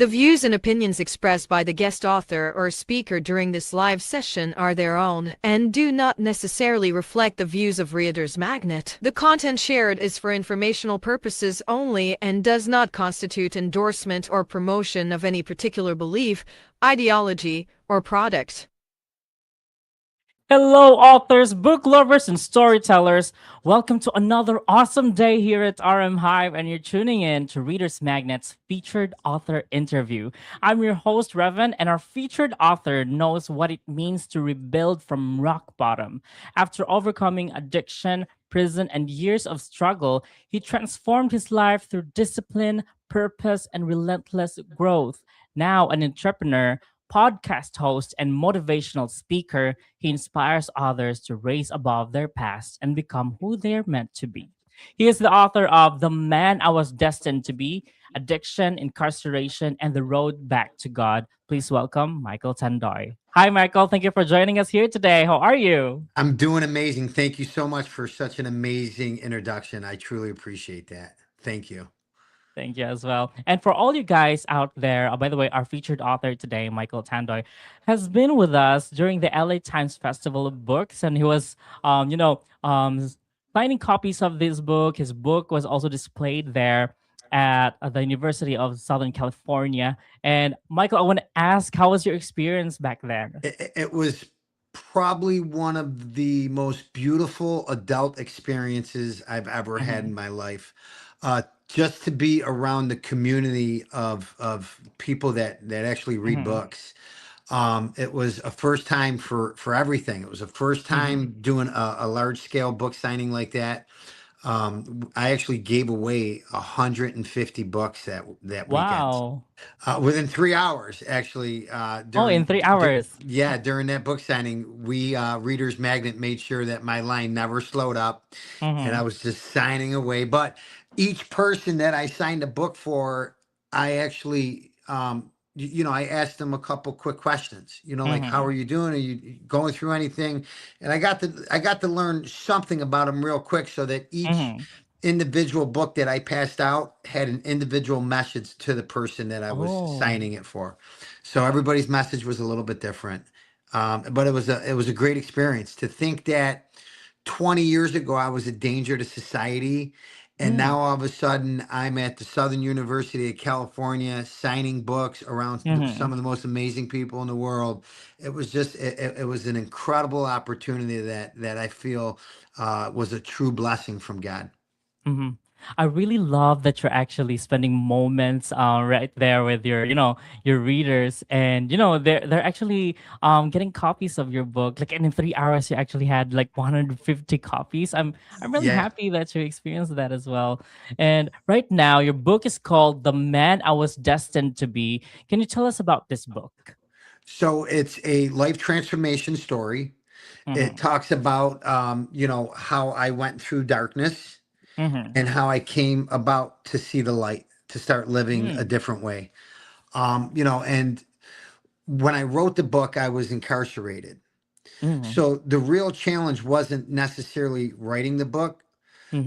The views and opinions expressed by the guest author or speaker during this live session are their own and do not necessarily reflect the views of Reader's Magnet. The content shared is for informational purposes only and does not constitute endorsement or promotion of any particular belief, ideology, or product. Hello, authors, book lovers, and storytellers. Welcome to another awesome day here at RM Hive, and you're tuning in to Reader's Magnet's featured author interview. I'm your host, Revan, and our featured author knows what it means to rebuild from rock bottom. After overcoming addiction, prison, and years of struggle, he transformed his life through discipline, purpose, and relentless growth. Now, an entrepreneur, podcast host, and motivational speaker, he inspires others to raise above their past and become who they're meant to be. He is the author of The Man I Was Destined to Be, Addiction, Incarceration, and the Road Back to God. Please welcome Michael Tandoi. Hi, Michael. Thank you for joining us here today. How are you? I'm doing amazing. Thank you so much for such an amazing introduction. I truly appreciate that. Thank you. Thank you as well. And for all you guys out there, by the way, our featured author today, Michael Tandoi, has been with us during the LA Times Festival of Books, and he was, signing copies of this book. His book was also displayed there at the University of Southern California. And Michael, I want to ask, how was your experience back then? It was probably one of the most beautiful adult experiences I've ever had Mhm, in my life. Just to be around the community of people that actually read mhm, books. It was a first time for everything. It was a first mhm. time doing a large scale book signing like that. I actually gave away 150 books that weekend. Wow. Within 3 hours, actually, Oh, in 3 hours. during that book signing, we Readers Magnet made sure that my line never slowed up, and I Mhm, was just signing away. But each person that I signed a book for, I actually, I asked them a couple quick questions. Like, how mhm, are you doing? Are you going through anything? And I got to learn something about them real quick, so that each mhm. individual book that I passed out had an individual message to the person that I was Oh. signing it for. So everybody's message was a little bit different. But it was a great experience to think that 20 years ago I was a danger to society, and Mm, now all of a sudden I'm at the Southern University of California signing books around some mhm. of the most amazing people in the world. It was an incredible opportunity that I feel was a true blessing from God. Mhm. I really love that you're actually spending moments right there with your readers, and they're actually getting copies of your book. Like, and in 3 hours you actually had like 150 copies. I'm really Yeah. happy that you experienced that as well. And right now your book is called The Man I Was Destined to Be. Can you tell us about this book? So it's a life transformation story. It Mm-hmm. talks about, how I went through darkness Mm-hmm. and how I came about to see the light, to start living a Mm-hmm. different way. And when I wrote the book, I was incarcerated. Mm-hmm. So the real challenge wasn't necessarily writing the book.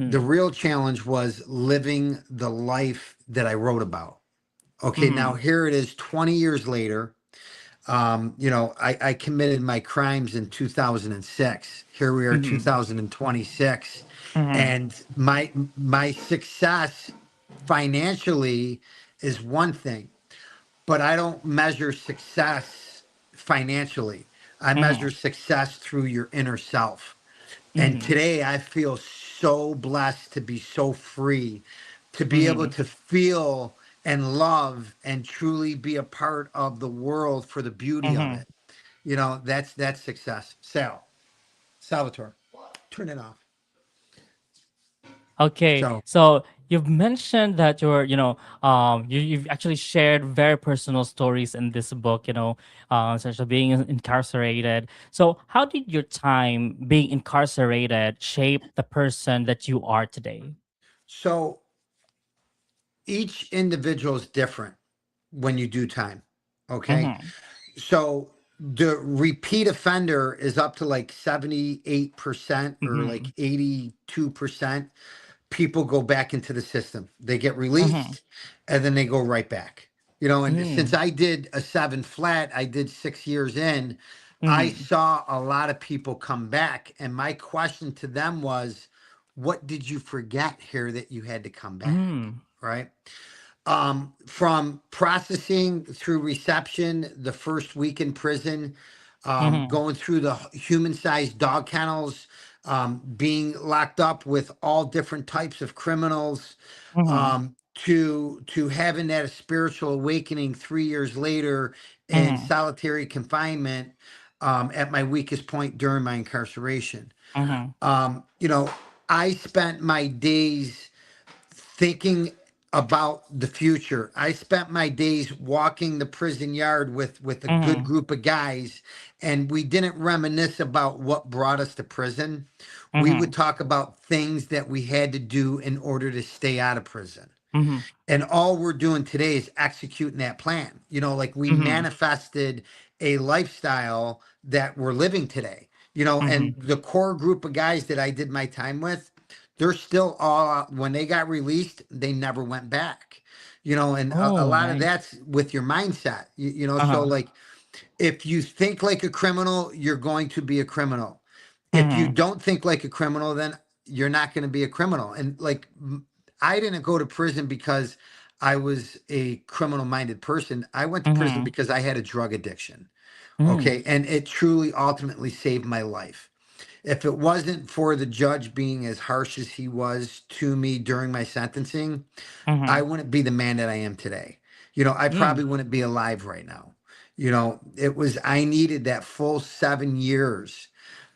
The Mm-hmm. real challenge was living the life that I wrote about. Okay, now Mm-hmm. here it is 20 years later. I committed my crimes in 2006. Here we are, Mm-hmm. 2026, Mm-hmm. and my success financially is one thing, but I don't measure success financially. I measure Mm-hmm. success through your inner self. And Mm-hmm. today I feel so blessed to be so free, to be able Mm-hmm. to feel and love and truly be a part of the world for the beauty of Mm-hmm. it. That's success. Salvatore, turn it off. Okay, So so you've mentioned that you've actually shared very personal stories in this book, such as being incarcerated. So how did your time being incarcerated shape the person that you are today? so each individual is different when you do time. Okay. Mm-hmm. So the repeat offender is up to like 78% or Mm-hmm. like 82%. People go back into the system. They get Mm-hmm. released and then they go right back. And since Mm. I did a 7 flat, I did 6 years in, I Mhm. saw a lot of people come back. And my question to them was, what did you forget here that you had to come back? Mm. Right. From processing through reception, the first week in prison, Mhm. going through the human-sized dog kennels, being locked up with all different types of criminals, Mhm. to having that spiritual awakening 3 years later in Mhm. solitary confinement, at my weakest point during my incarceration. Mhm. You know, I spent my days thinking about the future. I spent my days walking the prison yard with a good Mhm. group of guys, and we didn't reminisce about what brought us to prison. We would Mhm. talk about things that we had to do in order to stay out of prison. Mhm. And all we're doing today is executing that plan. Like we Mhm. manifested a lifestyle that we're living today. And Mhm. the core group of guys that I did my time with, they're still all out. When they got released, they never went back. And a Oh, lot of nice. that's with your mindset. So Uh-huh. like if you think like a criminal, you're going to be a criminal. If you Mhm. don't think like a criminal, then you're not going to be a criminal. And like, I didn't go to prison because I was a criminal minded person. I went to prison Mhm. because I had a drug addiction. Mm. Okay. And it truly ultimately saved my life. If it wasn't for the judge being as harsh as he was to me during my sentencing, I Mhm. wouldn't be the man that I am today. I Mm. probably wouldn't be alive right now. I needed that full 7 years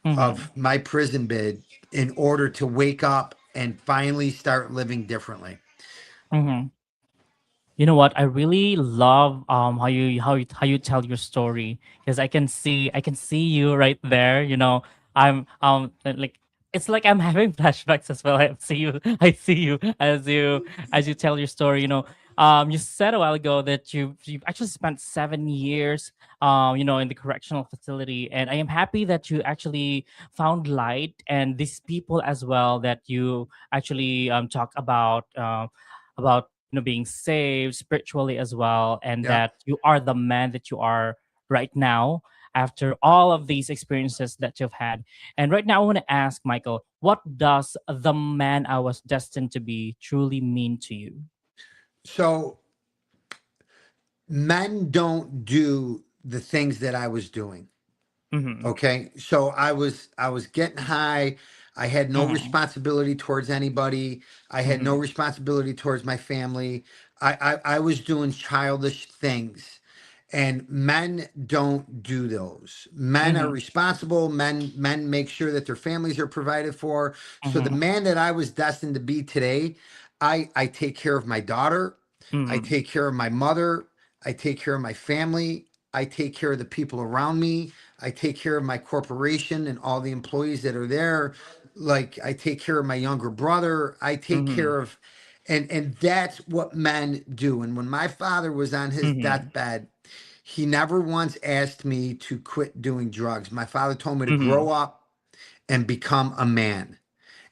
Mhm. of my prison bid in order to wake up and finally start living differently. Mhm. You know what? I really love how you tell your story, because I can see you right there. I'm like, it's like I'm having flashbacks as well. I see you as you tell your story. You said a while ago that you've actually spent 7 years in the correctional facility, and I am happy that you actually found light, and these people as well that you actually talk about being saved spiritually as well, and Yeah. that you are the man that you are right now after all of these experiences that you've had. And right now I want to ask Michael, what does the man I was destined to be truly mean to you? So men don't do the things that I was doing. Mm-hmm. Okay. So I was getting high. I had no Mm-hmm. responsibility towards anybody. I had no Mm-hmm. responsibility towards my family. I was doing childish things. And men don't do those. Men are Mm-hmm. responsible. Men make sure that their families are provided for. So the Mm-hmm. man that I was destined to be today, I take care of my daughter. I Mm-hmm. take care of my mother. I take care of my family. I take care of the people around me. I take care of my corporation and all the employees that are there. Like I take care of my younger brother. I take Mm-hmm. care of, and that's what men do. And when my father was on his Mm-hmm. deathbed, he never once asked me to quit doing drugs. My father told me to Mm-hmm. grow up and become a man.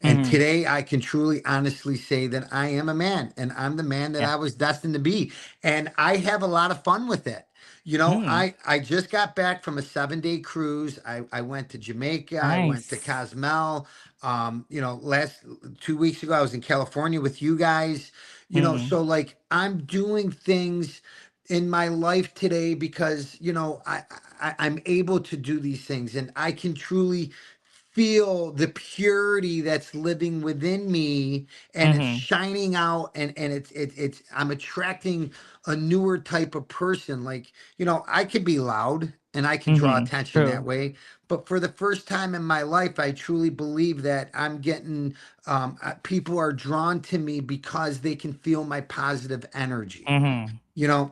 And Mm-hmm. today I can truly honestly say that I am a man and I'm the man that Yeah. I was destined to be. And I have a lot of fun with it. Mm. I just got back from a 7 day cruise. I went to Jamaica. I went to Nice. Cozumel. Last 2 weeks ago, I was in California with you guys. Mm-hmm. So like I'm doing things in my life today because, I'm able to do these things and I can truly feel the purity that's living within me and it's Mm-hmm. shining out and it's I'm attracting a newer type of person. Like, I could be loud and I can draw Mm-hmm. attention that True. way, but for the first time in my life I truly believe that I'm getting people are drawn to me because they can feel my positive energy. Mm-hmm.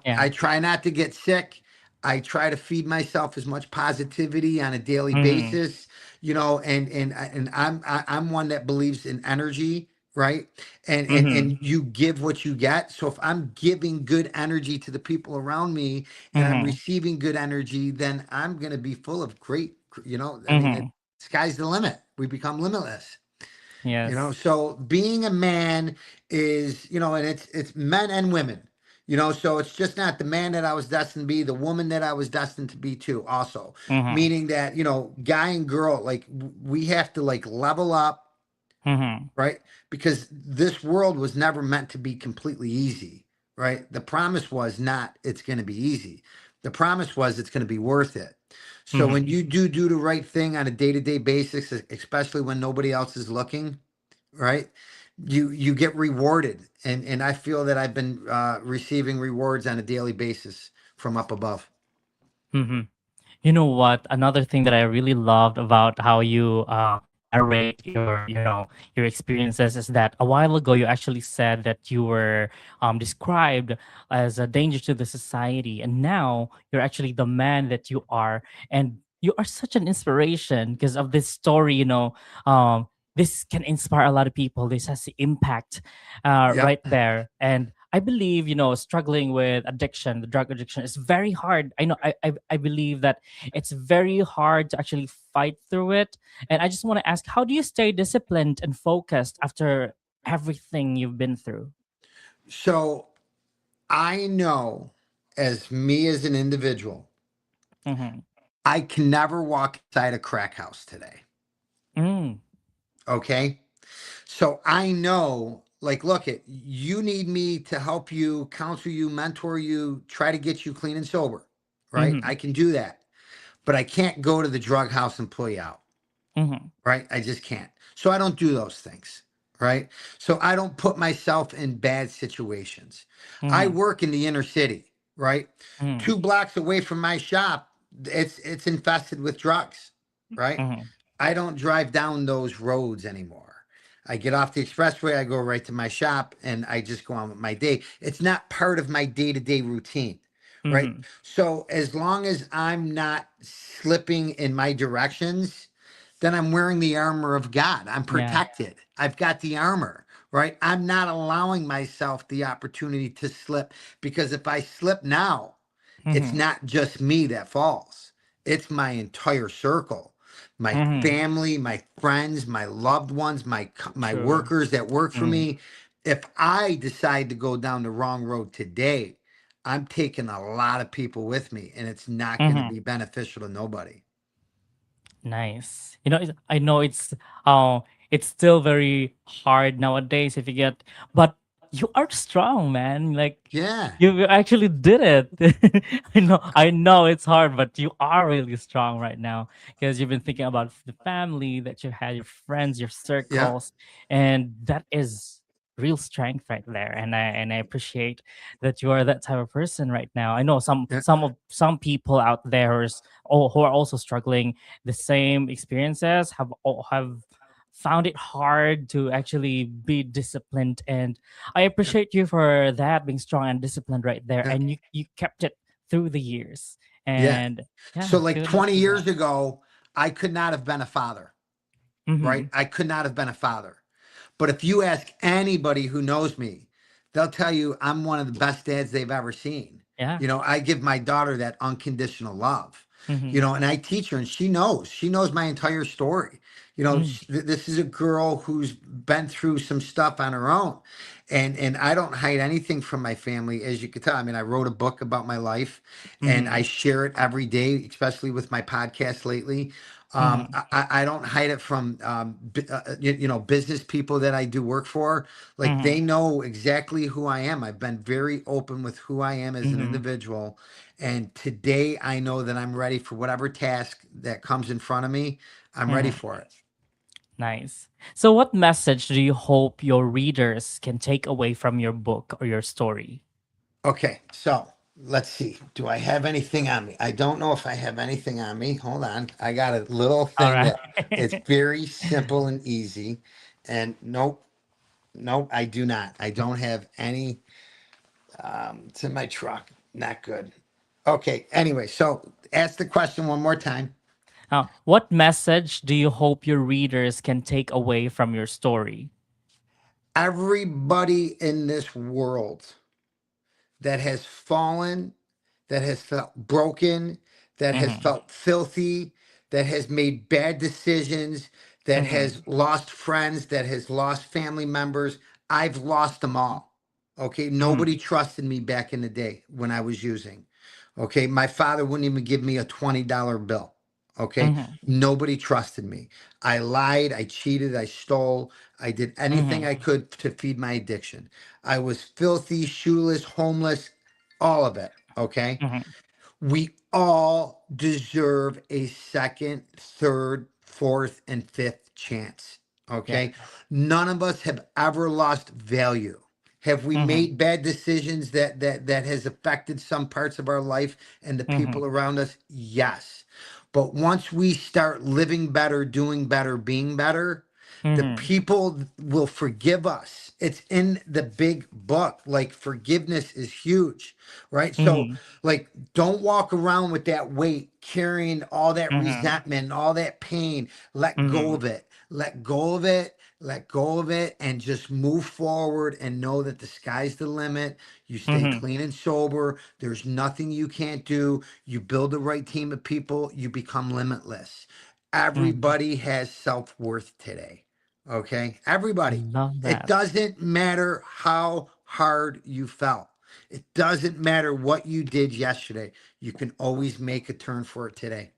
Yeah. I try not to get sick. I try to feed myself as much positivity on a daily Mm-hmm. basis, and I'm one that believes in energy, right? And Mm-hmm. you give what you get. So if I'm giving good energy to the people around me and I'm Mm-hmm. receiving good energy, then I'm going to be full of great, I mean, Mm-hmm. sky's the limit. We become limitless. Yes. So being a man is, and it's men and women, You know, so it's just not the man that I was destined to be, the woman that I was destined to be too, also. Mm-hmm. Meaning that, you know, guy and girl, like we have to like level up, Mm-hmm. right? Because this world was never meant to be completely easy, right? The promise was not it's going to be easy. The promise was it's going to be worth it. So when Mm-hmm. you do the right thing on a day-to-day basis, especially when nobody else is looking, right? You get rewarded, and I feel that I've been receiving rewards on a daily basis from up above. Mm-hmm. You know what? Another thing that I really loved about how you narrate your, your experiences is that a while ago you actually said that you were described as a danger to the society, and now you're actually the man that you are, and you are such an inspiration because of this story. This can inspire a lot of people. This has the impact Yep. right there, and I believe struggling with addiction, the drug addiction, is very hard. I know. I believe that it's very hard to actually fight through it. And I just want to ask, how do you stay disciplined and focused after everything you've been through? So I know, as me as an individual, Mm-hmm. I can never walk inside a crack house today. Mm, Okay. So I know, like, look, you need me to help you, counsel you, mentor you, try to get you clean and sober, right? mm-hmm. I can do that, but I can't go to the drug house and pull you out, Mm-hmm. right? I just can't. So I don't do those things, right? So I don't put myself in bad situations. I Mm-hmm. work in the inner city, right? Mm-hmm. 2 blocks away from my shop, it's infested with drugs, right? Mm-hmm. I don't drive down those roads anymore. I get off the expressway, I go right to my shop, and I just go on with my day. It's not part of my day-to-day routine, right? Mm-hmm. So as long as I'm not slipping in my directions, then I'm wearing the armor of God. I'm Yeah. protected. I've got the armor, right? I'm not allowing myself the opportunity to slip, because if I slip now, it's Mm-hmm. not just me that falls. It's my entire circle, my Mm-hmm. family, my friends, my loved ones, my True. workers that work for Mm-hmm. me. If I decide to go down the wrong road today, I'm taking a lot of people with me, and it's not going to Mm-hmm. be beneficial to nobody. Nice. I know it's still very hard nowadays if you get, but you are strong, man. Like Yeah, you actually did it. I know it's hard, but you are really strong right now because you've been thinking about the family that you had, your friends, your yeah, circles, and that is real strength right there. And I appreciate that you are that type of person right now. I know some yeah, some of some people out there who are also struggling the same experiences, have found it hard to actually be disciplined, and I yeah, appreciate you for that, being strong and disciplined right there, yeah. and you kept it through the years. Yeah. And So yeah, like kudos 20 to years that. ago, I could not have been a father, Mm-hmm. right? I could not have been a father. But if you ask anybody who knows me, they'll tell you I'm one of the best dads they've ever seen. Yeah. You know, I give my daughter that unconditional love, Mm-hmm. you know, and I teach her, and she knows my entire story. You know, Mm. this is a girl who's been through some stuff on her own. And I don't hide anything from my family, as you could tell. I mean, I wrote a book about my life, and Mm-hmm. I share it every day, especially with my podcast lately. Mm-hmm. I don't hide it from you know, business people that I do work for. Like, Mm-hmm. they know exactly who I am. I've been very open with who I am as an Mm-hmm. individual, and today I know that I'm ready for whatever task that comes in front of me. I'm ready Mm-hmm. for it. Nice. So what message do you hope your readers can take away from your book or your story? Okay, so let's see. Do I have anything on me? I don't know if I have anything on me. Hold on. I got a little All thing right. that it's very simple and easy. And nope, nope, I do not. I don't have any. It's in my truck. Not good. Okay, anyway, so ask the question one more time. What message do you hope your readers can take away from your story? Everybody in this world that has fallen, that has felt broken, that has Mm-hmm. felt filthy, that has made bad decisions, that Mm-hmm. has lost friends, that has lost family members. I've lost them all. Okay. Mhm. Nobody trusted me back in the day when I was using. Okay. My father wouldn't even give me a $20 bill. Okay. Mhm. Nobody trusted me. I lied. I cheated. I stole. I did anything Mhm. I could to feed my addiction. I was filthy, shoeless, homeless, all of it. Okay. Mhm. We all deserve a second, third, fourth, and fifth chance. Yeah. Okay. None of us have ever lost value. Have we Mhm. made bad decisions that has affected some parts of our life and the Mhm. people around us? Yes. But once we start living better, doing better, being better, the Mhm. people will forgive us. It's in the big book. Like forgiveness is huge, right? So Mhm. like, don't walk around with that weight, carrying all that Mhm. resentment, all that pain. Let go Mhm. of it. Let go of it. Let go of it and just move forward and know that the sky's the limit. You stay Mhm. clean and sober. There's nothing you can't do. You build the right team of people, you become limitless. Mhm. Everybody has self worth today. Okay? Everybody. Love It that. doesn't matter how hard you felt. It doesn't matter what you did yesterday. You can always make a turn for it today.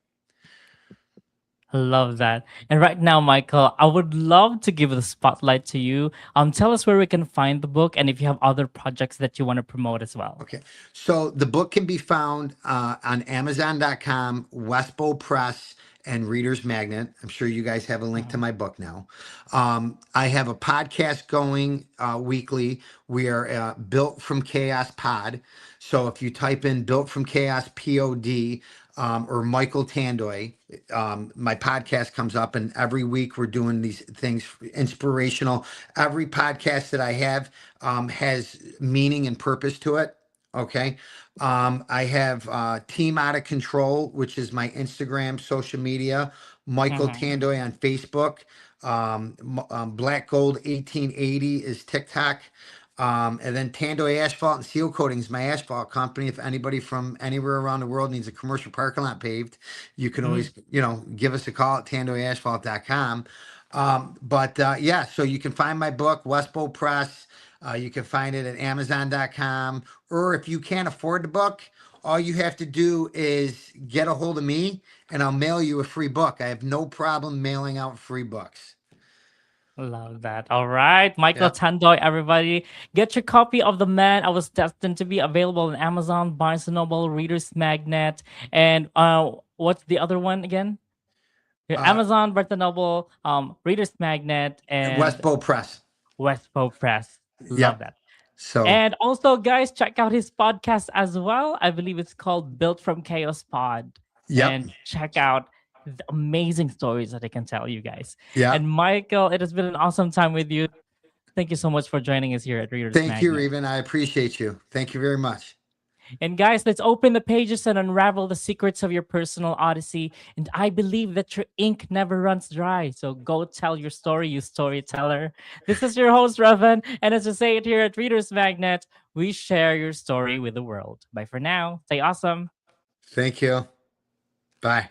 Love that. And right now, Michael, I would love to give the spotlight to you. Tell us where we can find the book and if you have other projects that you want to promote as well. Okay. So the book can be found on Amazon.com, Westbow Press, and Reader's Magnet. I'm sure you guys have a link to Mhm. my book now. I have a podcast going weekly. We are Built from Chaos Pod. So if you type in Built from Chaos POD or Michael Tandoi, my podcast comes up, and every week we're doing these things inspirational. Every podcast that I have has meaning and purpose to it. Okay. I have Team Out of Control, which is my Instagram, social media. Michael Mhm. Tandoi on Facebook. Black Gold 1880 is TikTok. And then Tandoi Asphalt and Seal Coating is my asphalt company. If anybody from anywhere around the world needs a commercial parking lot paved, you can Mhm. always, give us a call at tandoiasphalt.com. Yeah, so you can find my book, Westbow Press. You can find it at Amazon.com. Or if you can't afford the book, all you have to do is get a hold of me and I'll mail you a free book. I have no problem mailing out free books. Love that. All right. Michael Yep. Tandoi, everybody. Get your copy of The Man I Was Destined to Be, available on Amazon, Barnes& and Noble, Reader's Magnet. And what's the other one again? Yeah, Uh, Amazon, Barnes& and Noble, Reader's Magnet, and Westbow Press. Westpo Press. Love Yep. that. So, And also, guys, check out his podcast as well. I believe it's called Built from Chaos Pod. yep. And check out the amazing stories that I can tell you guys. Yep. And Michael, it has been an awesome time with you. Thank you so much for joining us here at Reader's Thank you, Magnet. Reven. I appreciate you. Thank you very much. And guys, let's open the pages and unravel the secrets of your personal odyssey. And I believe that your ink never runs dry. So go tell your story, you storyteller. This is your host, Revan. And as I say it here at Reader's Magnet, we share your story with the world. Bye for now. Stay awesome. Thank you. Bye.